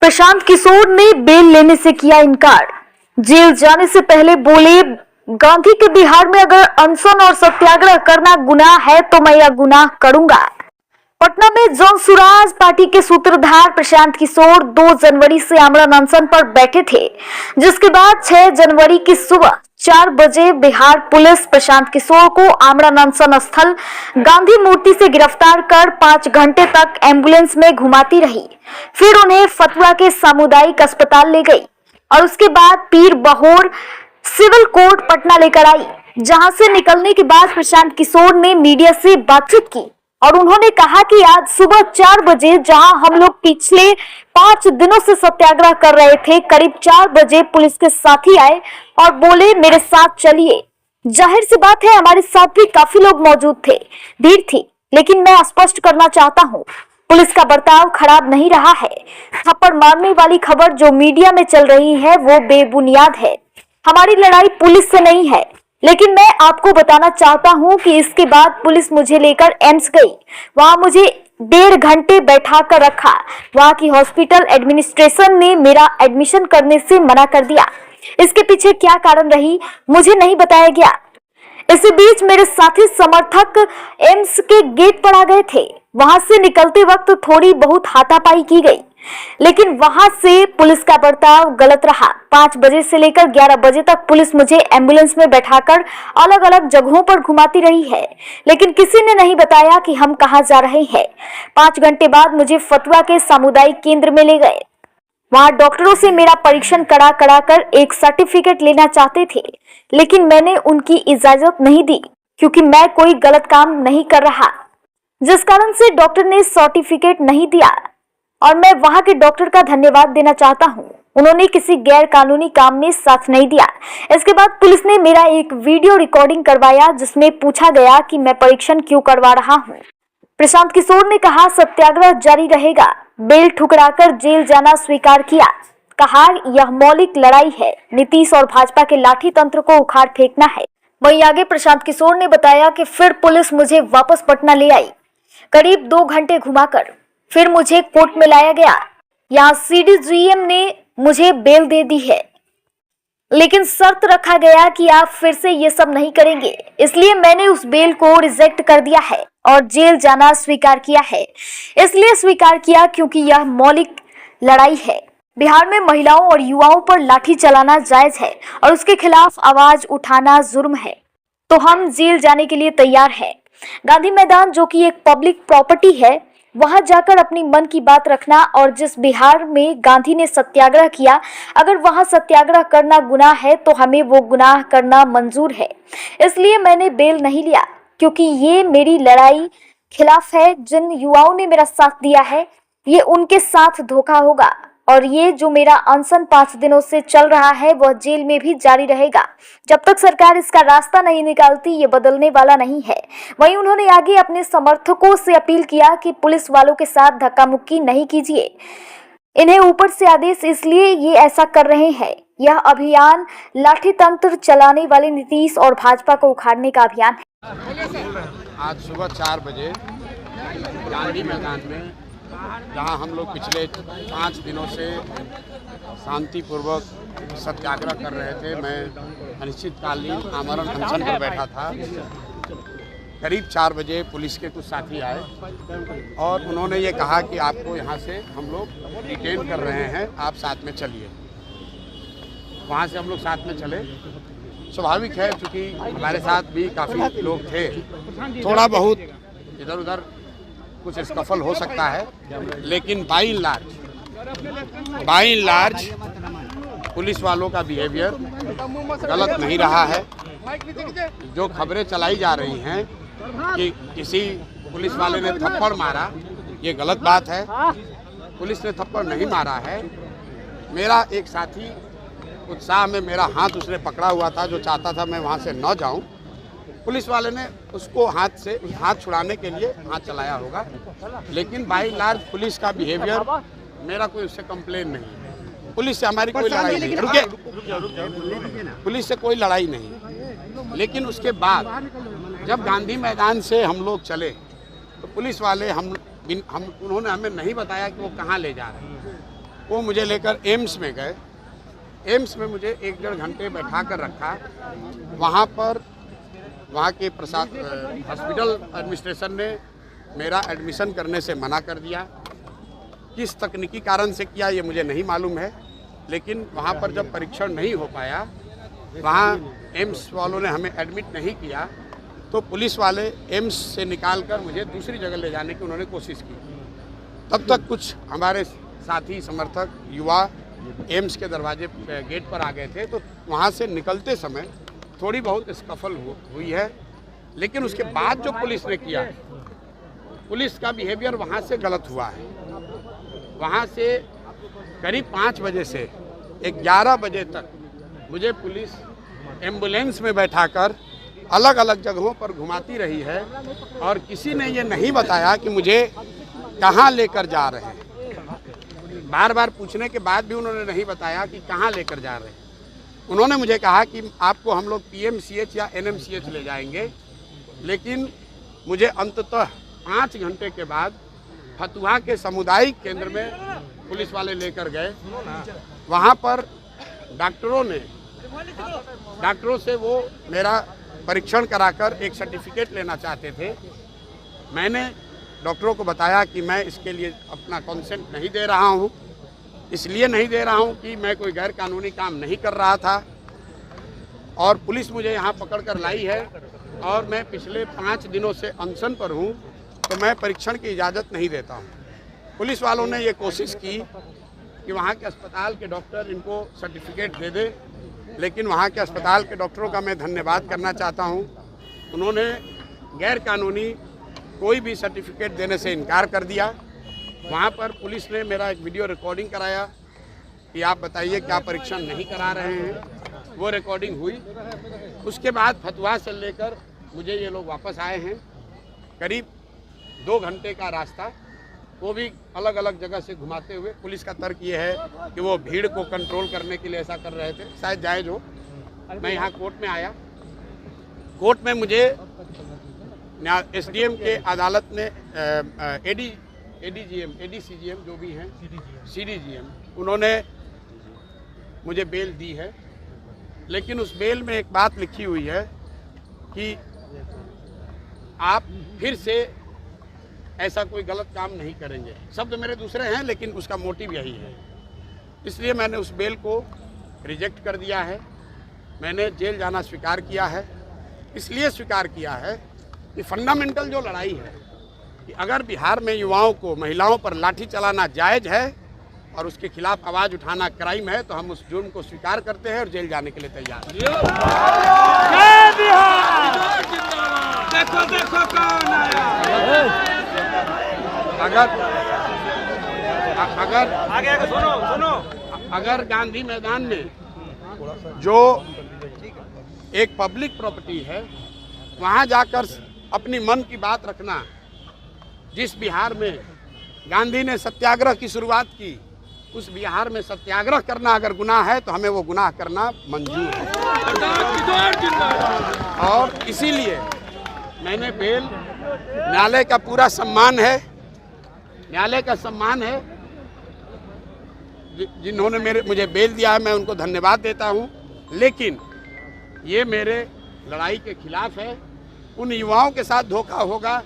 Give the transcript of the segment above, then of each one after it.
प्रशांत किशोर ने बेल लेने से किया इनकार। जेल जाने से पहले बोले, गांधी के बिहार में अगर अनशन और सत्याग्रह करना गुनाह है तो मैं यह गुनाह करूंगा। पटना में जन सुराज पार्टी के सूत्रधार प्रशांत किशोर 2 जनवरी से आमरण अनशन पर बैठे थे, जिसके बाद 6 जनवरी की सुबह 4 बजे बिहार पुलिस प्रशांत किशोर को आमरण अनशन स्थल गांधी मूर्ति से गिरफ्तार कर 5 घंटे तक एम्बुलेंस में घुमाती रही। फिर उन्हें फतुहा के सामुदायिक अस्पताल ले गई और उसके बाद पीर बहोर सिविल कोर्ट पटना लेकर आई, जहां से निकलने के बाद प्रशांत किशोर ने मीडिया से बातचीत की और उन्होंने कहा कि आज सुबह 4 बजे जहां हम लोग पिछले 5 दिनों से सत्याग्रह कर रहे थे, करीब 4 बजे पुलिस के साथी आए और बोले मेरे साथ चलिए। जाहिर सी बात है हमारे साथ भी काफी लोग मौजूद थे, भीड़ थी, लेकिन मैं स्पष्ट करना चाहता हूँ पुलिस का बर्ताव खराब नहीं रहा है। थप्पड़ मारने वाली खबर जो मीडिया में चल रही है वो बेबुनियाद है। हमारी लड़ाई पुलिस से नहीं है, लेकिन मैं आपको बताना चाहता हूं कि इसके बाद पुलिस मुझे लेकर एम्स गई। वहां मुझे 1.5 घंटे बैठा कर रखा। वहां की हॉस्पिटल एडमिनिस्ट्रेशन ने मेरा एडमिशन करने से मना कर दिया। इसके पीछे क्या कारण रही मुझे नहीं बताया गया। इसी बीच मेरे साथी समर्थक एम्स के गेट पर आ गए थे। वहां से निकलते वक्त थोड़ी बहुत हाथापाई की गई, लेकिन वहां से पुलिस का बर्ताव गलत रहा। 5 बजे से लेकर 11 बजे तक पुलिस मुझे एम्बुलेंस में बैठाकर अलग अलग जगहों पर घुमाती रही है, लेकिन किसी ने नहीं बताया कि हम कहां जा रहे हैं। 5 घंटे बाद मुझे फतुहा के सामुदायिक केंद्र में ले गए। वहां डॉक्टरों से मेरा परीक्षण करा कर एक सर्टिफिकेट लेना चाहते थे, लेकिन मैंने उनकी इजाजत नहीं दी क्योंकि मैं कोई गलत काम नहीं कर रहा, जिस कारण से डॉक्टर ने सर्टिफिकेट नहीं दिया। और मैं वहां के डॉक्टर का धन्यवाद देना चाहता हूं, उन्होंने किसी गैर कानूनी काम में साथ नहीं दिया। इसके बाद पुलिस ने मेरा एक वीडियो रिकॉर्डिंग करवाया जिसमें पूछा गया कि मैं परीक्षण क्यों करवा रहा हूं। प्रशांत किशोर ने कहा सत्याग्रह जारी रहेगा। बेल ठुकराकर जेल जाना स्वीकार किया। कहा यह मौलिक लड़ाई है, नीतीश और भाजपा के लाठी तंत्र को उखाड़ फेंकना है। वहीं आगे प्रशांत किशोर ने बताया कि फिर पुलिस मुझे वापस पटना ले आई, करीब 2 घंटे घुमाकर फिर मुझे कोर्ट में लाया गया। यहाँ सीडीजीएम ने मुझे बेल दे दी है, लेकिन शर्त रखा गया कि आप फिर से ये सब नहीं करेंगे, इसलिए मैंने उस बेल को रिजेक्ट कर दिया है और जेल जाना स्वीकार किया है। इसलिए स्वीकार किया क्योंकि यह मौलिक लड़ाई है। बिहार में महिलाओं और युवाओं पर लाठी चलाना जायज है और उसके खिलाफ आवाज उठाना जुर्म है, तो हम जेल जाने के लिए तैयार हैं। गांधी मैदान जो कि एक पब्लिक प्रॉपर्टी है, वहां जाकर अपनी मन की बात रखना और जिस बिहार में गांधी ने सत्याग्रह किया, अगर वहां सत्याग्रह करना गुनाह है तो हमें वो गुनाह करना मंजूर है। इसलिए मैंने बेल नहीं लिया क्योंकि ये मेरी लड़ाई खिलाफ है। जिन युवाओं ने मेरा साथ दिया है ये उनके साथ धोखा होगा और ये जो मेरा अनशन 5 दिनों से चल रहा है वह जेल में भी जारी रहेगा। जब तक सरकार इसका रास्ता नहीं निकालती ये बदलने वाला नहीं है। वहीं उन्होंने आगे अपने समर्थकों से अपील किया कि पुलिस वालों के साथ धक्का मुक्की नहीं कीजिए, इन्हें ऊपर से आदेश इसलिए ये ऐसा कर रहे हैं। यह अभियान लाठी तंत्र चलाने वाले नीतीश और भाजपा को उखाड़ने का अभियान है। आज सुबह 4 बजे गांधी मैदान में जहां हम लोग पिछले 5 दिनों से शांतिपूर्वक सत्याग्रह कर रहे थे, मैं अनिश्चितकालीन आमरण अनशन पर बैठा था। करीब 4 बजे पुलिस के कुछ साथी आए और उन्होंने ये कहा कि आपको यहाँ से हम लोग डिटेन कर रहे हैं, आप साथ में चलिए। वहाँ से हम लोग साथ में चले। स्वाभाविक है क्योंकि हमारे साथ भी काफ़ी लोग थे, थोड़ा बहुत इधर उधर कुछ स्कफल हो सकता है, लेकिन बाई लार्ज पुलिस वालों का बिहेवियर गलत नहीं रहा है। जो खबरें चलाई जा रही हैं कि किसी पुलिस वाले ने थप्पड़ मारा, ये गलत बात है। पुलिस ने थप्पड़ नहीं मारा है। मेरा एक साथी उत्साह में मेरा हाथ उसने पकड़ा हुआ था, जो चाहता था मैं वहाँ से न जाऊँ। पुलिस वाले ने उसको हाथ छुड़ाने के लिए हाथ चलाया होगा, लेकिन बाई लार्ज पुलिस का बिहेवियर, मेरा कोई उससे कंप्लेन नहीं है। पुलिस से हमारी कोई लड़ाई नहीं, पुलिस से कोई लड़ाई नहीं। लेकिन उसके बाद जब गांधी मैदान से हम लोग चले तो पुलिस वाले उन्होंने हमें नहीं बताया कि वो कहाँ ले जा रहे हैं। वो मुझे लेकर एम्स में गए। एम्स में मुझे 1-1.5 घंटे बैठा कर रखा। वहाँ पर वहाँ के हॉस्पिटल एडमिनिस्ट्रेशन ने मेरा एडमिशन करने से मना कर दिया। किस तकनीकी कारण से किया ये मुझे नहीं मालूम है, लेकिन वहाँ पर जब परीक्षण नहीं हो पाया, वहाँ एम्स वालों ने हमें एडमिट नहीं किया, तो पुलिस वाले एम्स से निकालकर मुझे दूसरी जगह ले जाने की उन्होंने कोशिश की। तब तक कुछ हमारे साथी समर्थक युवा एम्स के दरवाजे गेट पर आ गए थे, तो वहाँ से निकलते समय थोड़ी बहुत स्कफल हुई है। लेकिन उसके बाद जो पुलिस ने किया, पुलिस का बिहेवियर वहाँ से गलत हुआ है। वहाँ से करीब 5 बजे से 11 बजे तक मुझे पुलिस एम्बुलेंस में बैठाकर अलग अलग जगहों पर घुमाती रही है और किसी ने ये नहीं बताया कि मुझे कहाँ लेकर जा रहे हैं। बार बार पूछने के बाद भी उन्होंने नहीं बताया कि कहाँ लेकर जा रहे हैं। उन्होंने मुझे कहा कि आपको हम लोग PMCH या NMCH ले जाएंगे, लेकिन मुझे अंततः 5 घंटे के बाद फतुहा के सामुदायिक केंद्र में पुलिस वाले लेकर गए। वहाँ पर डॉक्टरों से वो मेरा परीक्षण कराकर एक सर्टिफिकेट लेना चाहते थे। मैंने डॉक्टरों को बताया कि मैं इसके लिए अपना कंसेंट नहीं दे रहा हूँ, इसलिए नहीं दे रहा हूँ कि मैं कोई गैर कानूनी काम नहीं कर रहा था और पुलिस मुझे यहाँ पकड़ कर लाई है और मैं पिछले 5 दिनों से अनशन पर हूँ, तो मैं परीक्षण की इजाज़त नहीं देता हूँ। पुलिस वालों ने ये कोशिश की कि वहाँ के अस्पताल के डॉक्टर इनको सर्टिफिकेट दे दे, लेकिन वहाँ के अस्पताल के डॉक्टरों का मैं धन्यवाद करना चाहता हूँ। उन्होंने गैर कानूनी कोई भी सर्टिफिकेट देने से इनकार कर दिया। वहाँ पर पुलिस ने मेरा एक वीडियो रिकॉर्डिंग कराया कि आप बताइए क्या परीक्षण नहीं करा रहे हैं। वो रिकॉर्डिंग हुई। उसके बाद फतुहा से लेकर मुझे ये लोग वापस आए हैं। करीब 2 घंटे का रास्ता, वो भी अलग अलग जगह से घुमाते हुए। पुलिस का तर्क ये है कि वो भीड़ को कंट्रोल करने के लिए ऐसा कर रहे थे, शायद जायज़ हो। मैं यहाँ कोर्ट में आया। कोर्ट में मुझे SDM के अदालत ने ADCGM जो भी हैं, CDGM, उन्होंने मुझे बेल दी है। लेकिन उस बेल में एक बात लिखी हुई है कि आप फिर से ऐसा कोई गलत काम नहीं करेंगे। शब्द मेरे दूसरे हैं, लेकिन उसका मोटिव यही है। इसलिए मैंने उस बेल को रिजेक्ट कर दिया है। मैंने जेल जाना स्वीकार किया है। इसलिए स्वीकार किया है कि फंडामेंटल जो लड़ाई है कि अगर बिहार में युवाओं को, महिलाओं पर लाठी चलाना जायज़ है और उसके खिलाफ आवाज़ उठाना क्राइम है, तो हम उस जुर्म को स्वीकार करते हैं और जेल जाने के लिए तैयार हैं। देखो कौन आया। अगर गांधी मैदान में जो एक पब्लिक प्रॉपर्टी है, वहाँ जाकर अपनी मन की बात रखना, जिस बिहार में गांधी ने सत्याग्रह की शुरुआत की, उस बिहार में सत्याग्रह करना अगर गुनाह है, तो हमें वो गुनाह करना मंजूर है। और इसीलिए मैंने बेल, न्यायालय का पूरा सम्मान है, न्यायालय का सम्मान है, जिन्होंने मुझे बेल दिया है, मैं उनको धन्यवाद देता हूं। लेकिन ये मेरे लड़ाई के खिलाफ है। उन युवाओं के साथ धोखा होगा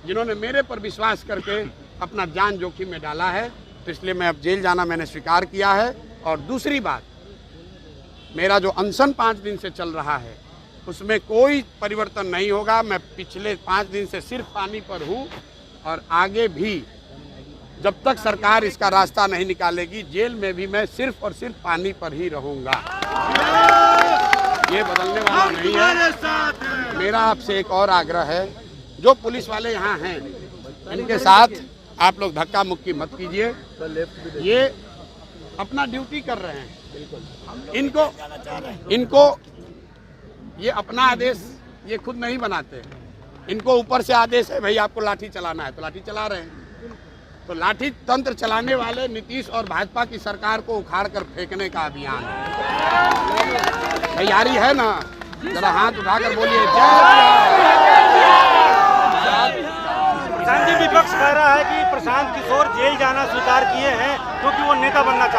जिन्होंने मेरे पर विश्वास करके अपना जान जोखिम में डाला है। तो इसलिए मैं अब जेल जाना मैंने स्वीकार किया है। और दूसरी बात, मेरा जो अनशन 5 दिन से चल रहा है, उसमें कोई परिवर्तन नहीं होगा। मैं पिछले 5 दिन से सिर्फ पानी पर हूँ और आगे भी जब तक सरकार इसका रास्ता नहीं निकालेगी, जेल में भी मैं सिर्फ और सिर्फ पानी पर ही रहूँगा। ये बदलने वाला नहीं है। मेरा आपसे एक और आग्रह है, जो पुलिस वाले यहाँ हैं, इनके साथ आप लोग धक्का मुक्की मत कीजिए। ये अपना ड्यूटी कर रहे हैं। इनको ये अपना आदेश ये खुद नहीं बनाते। इनको ऊपर से आदेश है, भाई आपको लाठी चलाना है, तो लाठी चला रहे हैं। तो लाठी तंत्र चलाने वाले नीतीश और भाजपा की सरकार को उखाड़ कर फेंकने का अभियान है। तैयारी है ना? जरा हाथ उठाकर बोलिए जय। प्रधान जी, विपक्ष कह रहा है कि प्रशांत किशोर जेल जाना स्वीकार किए हैं क्योंकि वो नेता बनना चाहते हैं।